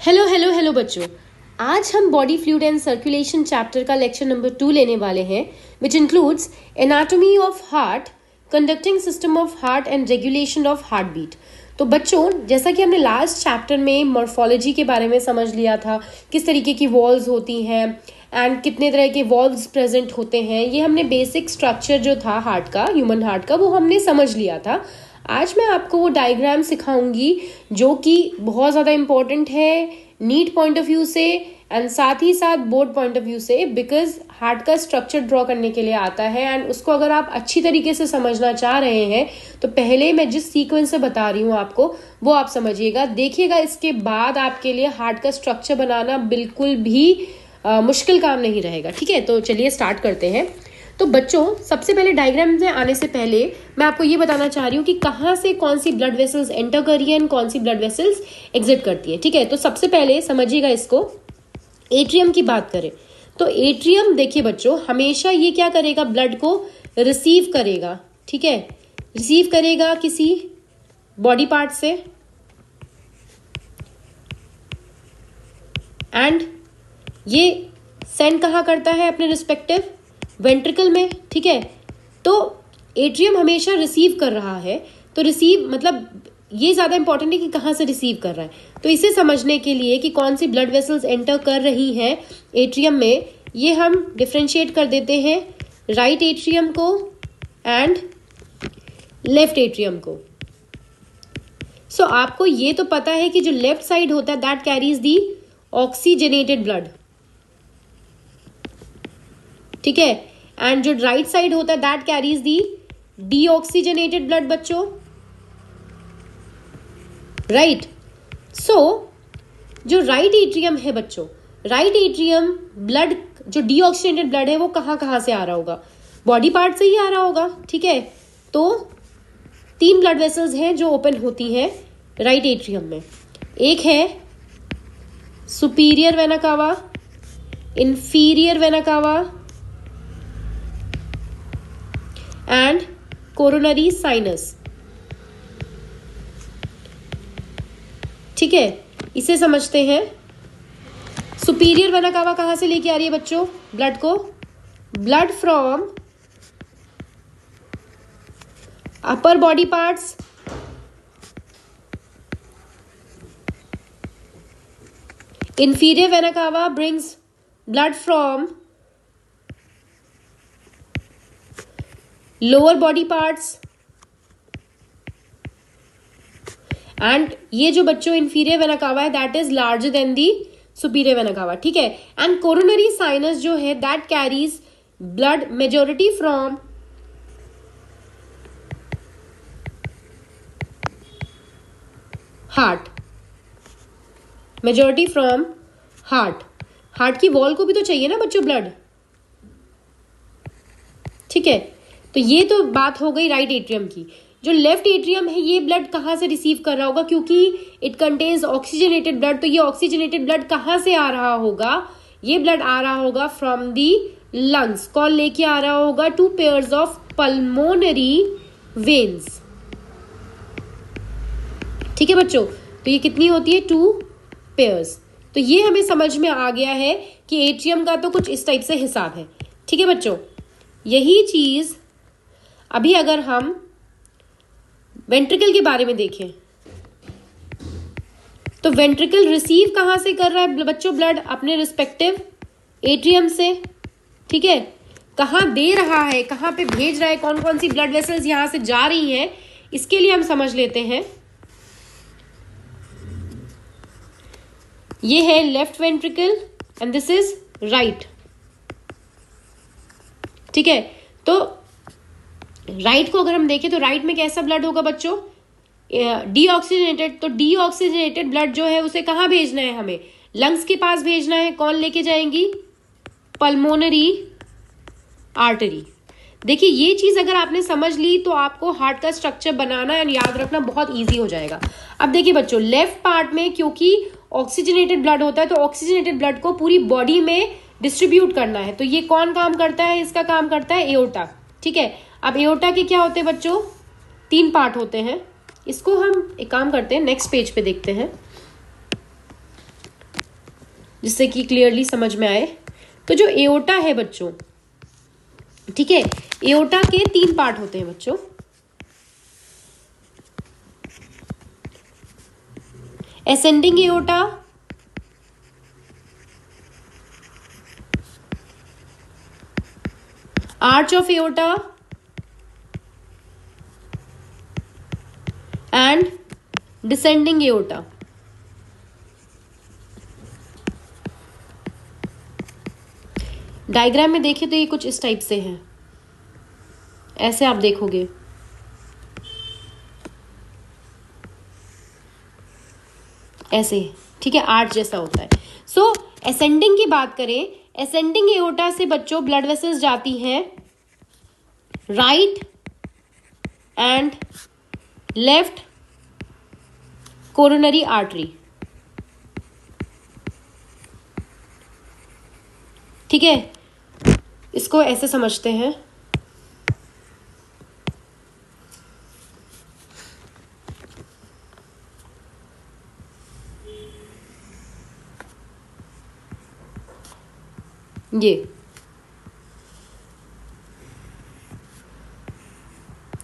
Hello hello hello बच्चों। आज हम body fluid and circulation chapter का लेक्चर नंबर 2 लेने वाले हैं, which includes anatomy of heart, conducting system of heart and regulation of heart beat. तो बच्चों, जैसा कि हमने लास्ट चैप्टर में मॉर्फोलॉजी के बारे में समझ लिया था, किस तरीके की वॉल्स होती हैं एंड कितने तरह के वॉल्व्स प्रेजेंट होते हैं, ये हमने बेसिक स्ट्रक्चर जो था हार्ट का, ह्यूमन हार्ट का, वो हमने समझ लिया था। आज मैं आपको वो डायग्राम सिखाऊंगी जो कि बहुत ज़्यादा इम्पोर्टेंट है नीट पॉइंट ऑफ व्यू से एंड साथ ही साथ बोर्ड पॉइंट ऑफ व्यू से, बिकॉज हार्ट का स्ट्रक्चर ड्रॉ करने के लिए आता है एंड उसको अगर आप अच्छी तरीके से समझना चाह रहे हैं तो पहले मैं जिस सीक्वेंस से बता रही हूँ आपको वो आप समझिएगा, देखिएगा। इसके बाद आपके लिए हार्ट का स्ट्रक्चर बनाना बिल्कुल भी मुश्किल काम नहीं रहेगा। ठीक है, तो चलिए स्टार्ट करते हैं। तो बच्चों, सबसे पहले डायग्राम में आने से पहले मैं आपको ये बताना चाह रही हूँ कि कहाँ से कौन सी ब्लड वेसल्स एंटर कर रही है एंड कौन सी ब्लड वेसल्स एग्जिट करती है। ठीक है, तो सबसे पहले समझिएगा इसको। एट्रियम की बात करें तो एट्रियम देखिए बच्चों, हमेशा ये क्या करेगा, ब्लड को रिसीव करेगा। ठीक है, रिसीव करेगा किसी बॉडी पार्ट से एंड ये सेंड कहाँ करता है, अपने रिस्पेक्टिव वेंट्रिकल में। ठीक है, तो एट्रियम हमेशा रिसीव कर रहा है। तो रिसीव मतलब ये ज़्यादा इंपॉर्टेंट है कि कहाँ से रिसीव कर रहा है। तो इसे समझने के लिए कि कौन सी ब्लड वेसल्स एंटर कर रही हैं एट्रियम में, ये हम डिफ्रेंशिएट कर देते हैं राइट एट्रियम को एंड लेफ्ट एट्रियम को। सो आपको ये तो पता है कि जो लेफ्ट साइड होता है that carries the oxygenated blood. ठीक है, एंड जो राइट साइड होता है that carries the deoxygenated blood बच्चों, राइट। सो जो राइट एट्रियम है बच्चों, राइट एट्रियम ब्लड जो डीऑक्सीजनेटेड ब्लड है वो कहाँ कहाँ से आ रहा होगा, बॉडी पार्ट से ही आ रहा होगा। ठीक है, तो 3 ब्लड वेसल्स हैं जो ओपन होती हैं राइट एट्रियम में। एक है superior vena cava, inferior vena cava and coronary sinus. ठीक है, इसे समझते हैं। सुपीरियर वेना कावा कहां से लेके आ रही है बच्चों ब्लड को, blood from upper body parts inferior vena cava brings blood from lower body parts and ये जो बच्चों inferior vena cava है that is larger than the superior vena cava। ठीक है, and coronary sinus जो है that carries blood majority from heart, majority from heart. Heart की wall को भी तो चाहिए ना बच्चों ब्लड। ठीक है, तो ये तो बात हो गई राइट एट्रियम की। जो लेफ्ट एट्रियम है ये ब्लड कहाँ से रिसीव कर रहा होगा, क्योंकि इट कंटेन्स ऑक्सीजनेटेड ब्लड। तो ये ऑक्सीजनेटेड ब्लड कहाँ से आ रहा होगा, ये ब्लड आ रहा होगा फ्रॉम दी लंग्स। कौन लेके आ रहा होगा, 2 पेयर्स ऑफ पल्मोनरी वेन्स। ठीक है बच्चों, तो ये कितनी होती है, 2 पेयर्स। तो ये हमें समझ में आ गया है कि एट्रियम का तो कुछ इस टाइप से हिसाब है। ठीक है बच्चों, यही चीज अभी अगर हम वेंट्रिकल के बारे में देखें तो वेंट्रिकल रिसीव कहां से कर रहा है बच्चों ब्लड, अपने रिस्पेक्टिव एट्रियम से। ठीक है, कहां दे रहा है, कहां पे भेज रहा है, कौन कौन सी ब्लड वेसल्स यहां से जा रही हैं, इसके लिए हम समझ लेते हैं। ये है left ventricle and this is right. ठीक है, तो राइट को अगर हम देखें तो राइट में कैसा ब्लड होगा बच्चों, डीऑक्सीजनेटेड। तो डीऑक्सीजनेटेड ब्लड जो है उसे कहाँ भेजना है, हमें लंग्स के पास भेजना है। कौन लेके जाएंगी, पल्मोनरी आर्टरी। देखिए ये चीज अगर आपने समझ ली तो आपको हार्ट का स्ट्रक्चर बनाना एंड याद रखना बहुत इजी हो जाएगा। अब देखिए बच्चों, लेफ्ट पार्ट में क्योंकि ऑक्सीजनेटेड ब्लड होता है तो ऑक्सीजनेटेड ब्लड को पूरी बॉडी में डिस्ट्रीब्यूट करना है। तो ये कौन काम करता है, इसका काम करता है एओर्टा। ठीक है, अब एओर्टा के क्या होते हैं बच्चों, 3 पार्ट होते हैं। इसको हम एक काम करते हैं, नेक्स्ट पेज पे देखते हैं। जिससे कि क्लियरली समझ में आए। तो जो एओर्टा है बच्चों, ठीक है, एओर्टा के 3 पार्ट होते हैं बच्चों। Ascending aorta, arch of aorta and descending aorta. Diagram में देखें तो ये कुछ इस टाइप से है, ऐसे आप देखोगे। ऐसे, ठीक है, आर्च जैसा होता है। सो एसेंडिंग की बात करें, एसेंडिंग एओर्टा से बच्चों ब्लड वेसल्स जाती हैं right and left coronary artery, ठीक है। इसको ऐसे समझते हैं, ये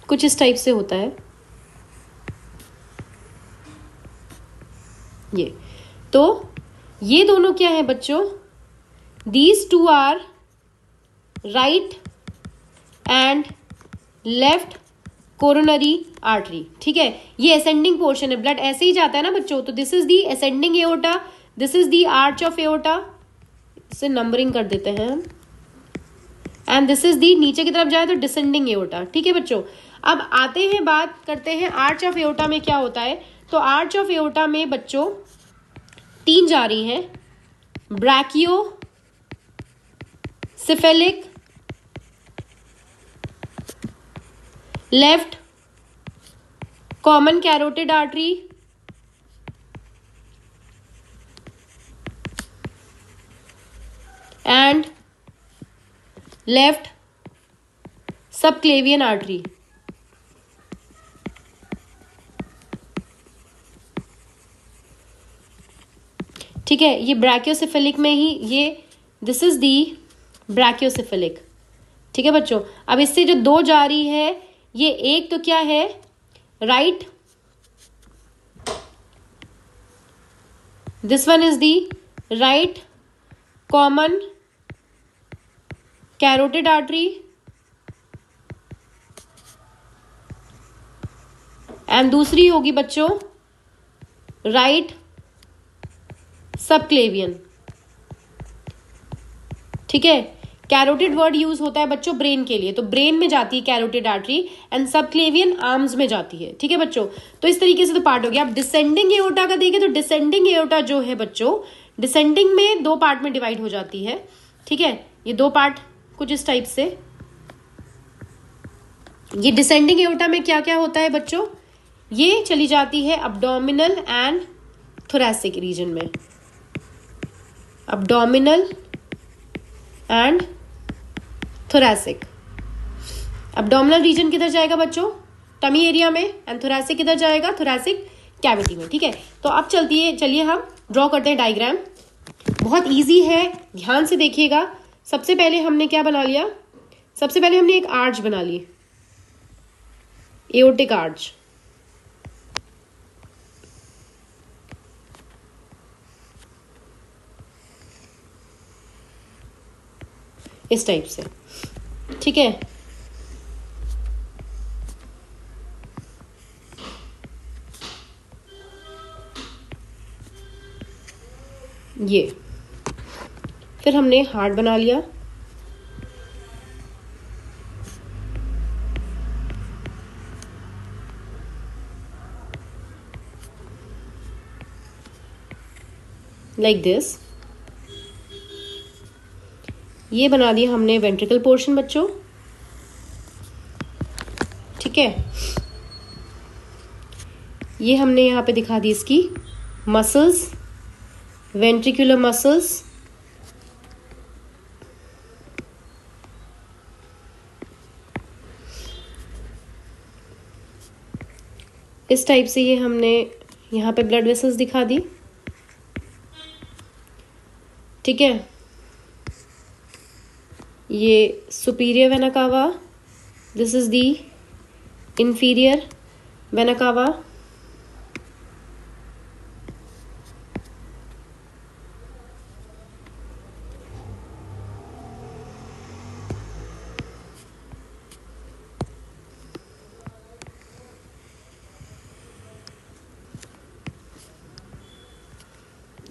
कुछ इस टाइप से होता है ये। तो ये दोनों क्या है बच्चों, these two are right and left coronary artery, ठीक है। ये असेंडिंग पोर्शन है, ब्लड ऐसे ही जाता है ना बच्चों। तो this is the ascending aorta, this is the arch of aorta, इसे नंबरिंग कर देते हैं हम, एंड दिस इज दी, नीचे की तरफ जाए तो डिसेंडिंग एओर्टा, ठीक है बच्चों। अब आते हैं, बात करते हैं आर्च ऑफ एओर्टा में क्या होता है। तो आर्च ऑफ एओर्टा में बच्चों 3 जा रही हैं, brachiocephalic, left common carotid artery and left subclavian artery, ठीक है। ये ब्रैकियोसिफिलिक में ही ये, दिस इज दी ब्रैकियोसिफिलिक, ठीक है बच्चों। अब इससे जो 2 जा रही है, ये एक तो क्या है, right, this one is the right common carotid artery and दूसरी होगी बच्चों राइट सबक्लेवियन, ठीक है। कैरोटिड वर्ड यूज होता है बच्चों ब्रेन के लिए, तो ब्रेन में जाती है carotid artery and subclavian arms में जाती है, ठीक है बच्चों। तो इस तरीके से तो पार्ट हो गया। अब डिसेंडिंग एओर्टा का देखें तो डिसेंडिंग एओर्टा जो है बच्चों, डिसेंडिंग में 2 पार्ट में डिवाइड हो जाती है, ठीक है। ये 2 पार्ट कुछ इस टाइप से। ये डिसेंडिंग एओर्टा में क्या क्या होता है बच्चों, ये चली जाती है अब्डोमिनल एंड थोरैसिक रीजन में, abdominal and thoracic. Abdominal region किधर जाएगा बच्चों, टमी एरिया में, एंड थोरैसिक किधर जाएगा, थोरैसिक कैविटी में, ठीक है। तो अब चलिए हम ड्रॉ करते हैं डायग्राम। बहुत इजी है, ध्यान से देखिएगा। सबसे पहले हमने क्या बना लिया, सबसे पहले हमने एक आर्च बना ली, एओर्टिक आर्च, इस टाइप से, ठीक है। ये फिर हमने हार्ट बना लिया, लाइक दिस। ये बना दिया हमने वेंट्रिकल पोर्शन बच्चों, ठीक है। ये हमने यहाँ पे दिखा दी इसकी मसल्स, वेंट्रिकुलर मसल्स, इस टाइप से। ये हमने यहाँ पे ब्लड वेसल्स दिखा दी, ठीक है, ये superior vena cava, this is the inferior vena cava,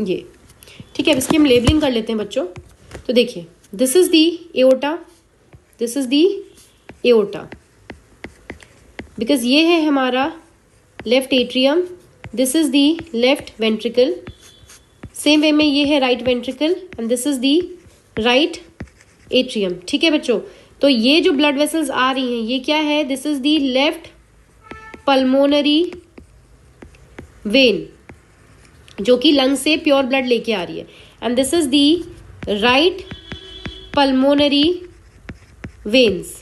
ये ठीक है। अब इसकी हम लेबलिंग कर लेते हैं बच्चों। तो देखिए, this is the aorta, this is the aorta, because ये है हमारा left atrium, this is the left ventricle, same way में ये है right ventricle and this is the right atrium. ठीक है बच्चों, तो ये जो ब्लड वेसल्स आ रही हैं ये क्या है, this is the left pulmonary vein, जो कि लंग से प्योर ब्लड लेके आ रही है, and this is the right pulmonary veins.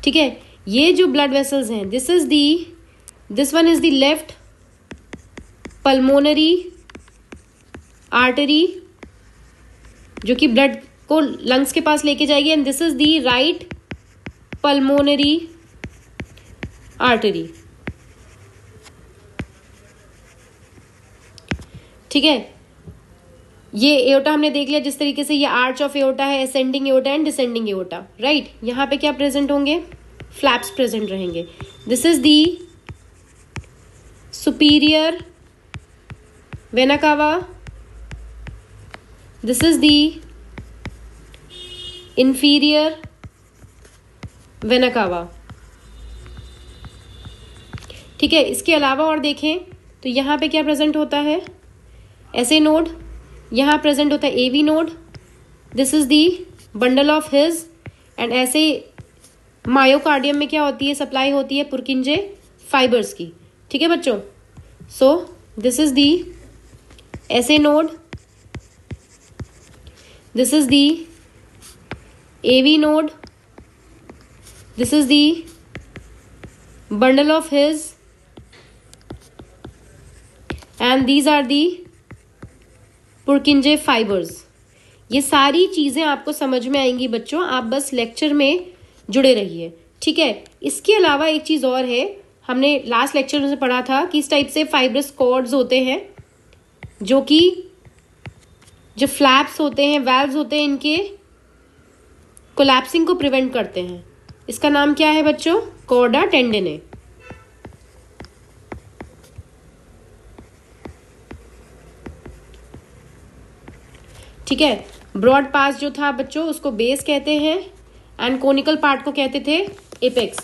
ठीक है, ये जो ब्लड वेसल्स हैं, this one is the left pulmonary artery, जो कि ब्लड को लंग्स के पास लेके जाएगी, and this is the right pulmonary artery. ठीक है, ये एओर्टा हमने देख लिया जिस तरीके से ये आर्च ऑफ एओर्टा है, ascending aorta and descending aorta, right. यहां पे क्या प्रेजेंट होंगे, फ्लैप्स प्रेजेंट रहेंगे। This is the superior vena cava, this is the inferior vena cava. ठीक है, इसके अलावा और देखें तो यहां पे क्या प्रेजेंट होता है, ऐसे नोड, यहां प्रेजेंट होता है AV node, this is the bundle of His, and ऐसे मायोकार्डियम में क्या होती है, सप्लाई होती है पुरकिंजे फाइबर्स की। ठीक है बच्चों, so this is the SA node, this is the AV node, this is the bundle of His, and these are the Purkinje fibres. ये सारी चीजें आपको समझ में आएंगी बच्चों, आप बस लेक्चर में जुड़े रहिए। ठीक है, इसके अलावा एक चीज और है, हमने लास्ट लेक्चर में पढ़ा था कि इस टाइप से फाइब्रस कॉर्ड्स होते हैं, जो कि जो फ्लैप्स होते हैं, वाल्व्स होते हैं, इनके कोलैप्सिंग को प्रिवेंट करते हैं। इसका नाम क्या है बच्चों, कॉर्डा टेंडिने। ठीक है, ब्रॉड पास जो था बच्चों उसको बेस कहते हैं, एंड कोनिकल पार्ट को कहते थे एपेक्स।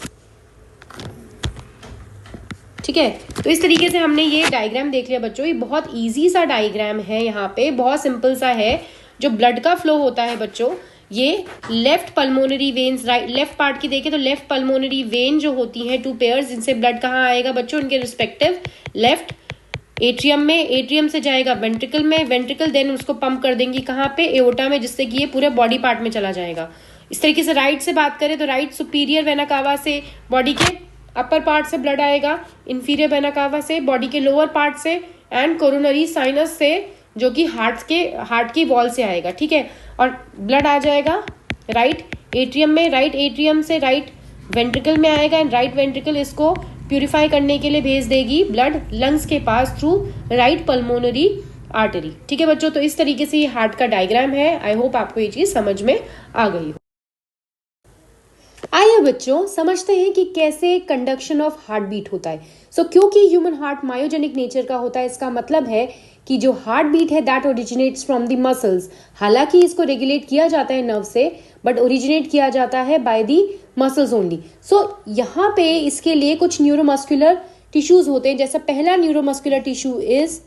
ठीक है, तो इस तरीके से हमने ये डायग्राम देख लिया बच्चों। ये बहुत इजी सा डायग्राम है, यहाँ पे बहुत सिंपल सा है। जो ब्लड का फ्लो होता है बच्चों, ये left pulmonary veins, right left part की देखें तो लेफ्ट पल्मोनरी वेन जो होती हैं, टू पेयर्स, जिनसे ब्लड कहाँ आएगा बच्चों, उनके रिस्पेक्टिव लेफ्ट एट्रियम में, एट्रियम से जाएगा वेंट्रिकल में, वेंट्रिकल देन उसको पंप कर देंगी कहाँ पे, एओर्टा में, जिससे कि ये पूरे बॉडी पार्ट में चला जाएगा। इस तरीके से राइट से बात करें तो राइट सुपीरियर वेना कावा से बॉडी के अपर पार्ट से ब्लड आएगा, इंफीरियर वेना कावा से बॉडी के लोअर पार्ट से, एंड कोरोनरी साइनस से जो कि हार्ट की वॉल से आएगा। ठीक है, और ब्लड आ जाएगा राइट एट्रियम में, राइट एट्रियम से राइट वेंट्रिकल में आएगा, एंड राइट वेंट्रिकल इसको प्यूरिफाई करने के लिए भेज देगी ब्लड लंग्स के pass through right pulmonary artery. ठीक है बच्चों, तो इस तरीके से ये हार्ट का डायग्राम है। आई होप आपको ये चीज समझ में आ गई हो। आइए बच्चों समझते हैं कि कैसे कंडक्शन ऑफ हार्ट बीट होता है। क्योंकि ह्यूमन हार्ट मायोजेनिक नेचर का होता है, इसका मतलब है कि जो हार्ट बीट है that originates from the muscles. हालांकि इसको रेगुलेट किया जाता है नर्व से, बट ओरिजिनेट किया जाता है बाय दी मसल्स ओनली। यहाँ पे इसके लिए कुछ न्यूरोमस्कुलर टिश्यूज होते हैं। जैसा पहला न्यूरोमस्कुलर टिश्यू इज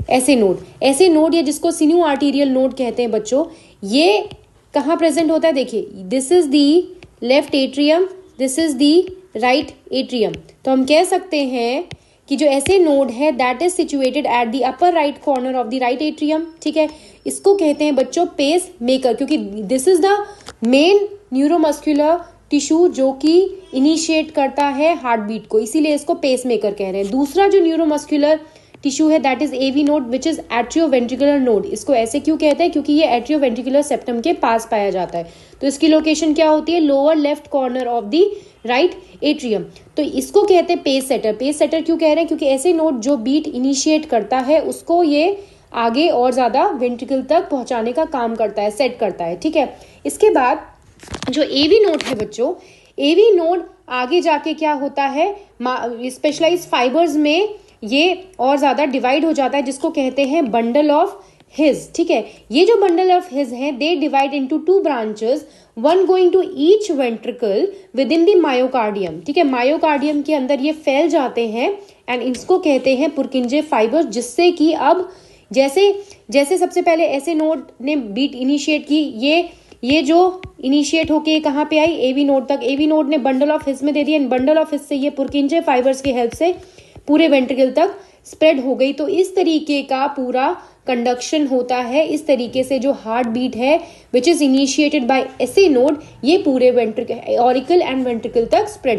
ऐसे नोड या जिसको सिन्यू आर्टीरियल नोड कहते हैं बच्चों। ये कहाँ प्रेजेंट होता है, देखिए this is the left atrium, this is the right atrium. तो हम कह सकते हैं कि जो ऐसे नोड है that is situated at the upper right corner of the right atrium. ठीक है, इसको कहते हैं बच्चों पेस मेकर, क्योंकि this is the main neuromuscular tissue जो कि इनिशिएट करता है हार्ट बीट को, इसीलिए इसको पेस मेकर कह रहे हैं। दूसरा जो न्यूरोमस्कुलर टिश्यू है that is AV node which is atrioventricular node. इसको ऐसे क्यों कहते हैं, क्योंकि ये एट्रियोवेंट्रिकुलर सेप्टम के पास पाया जाता है। तो इसकी लोकेशन क्या होती है, lower left corner of the right atrium. तो इसको कहते हैं पेस सेटर। पेस सेटर क्यों कह रहे हैं, क्योंकि ऐसे नोड जो बीट इनिशिएट करता है उसको ये आगे और ज्यादा वेंट्रिकल तक पहुंचाने का काम करता है, सेट करता है। ठीक है, इसके बाद जो एवी नोड है बच्चों, एवी नोड आगे जाके क्या होता है, स्पेशलाइज फाइबर्स में ये और ज्यादा डिवाइड हो जाता है, जिसको कहते हैं बंडल ऑफ हिज। ठीक है, ये जो बंडल ऑफ हिज है they divide into 2 branches, one going to each ventricle with in the myocardium. ठीक है, मायोकार्डियम के अंदर ये फैल जाते हैं एंड इसको कहते हैं पुरकिंजे फाइबर, जिससे कि अब जैसे सबसे पहले ऐसे नोड ने बीट इनिशिएट की, ये जो इनिशिएट होके कहाँ पे आई, एवी नोड तक। एवी नोड ने बंडल ऑफ हिज में दे दिया, बंडल ऑफ हिज से ये पुरकिंजे फाइबर्स की हेल्प से पूरे वेंट्रिकल तक स्प्रेड हो गई। तो इस तरीके का पूरा कंडक्शन होता है। इस तरीके से जो हार्ट बीट है विच इज इनिशिएटेड बाय ऐसे नोड, ये पूरे वेंट्रिकल ऑरिकल एंड वेंट्रिकल तक स्प्रेड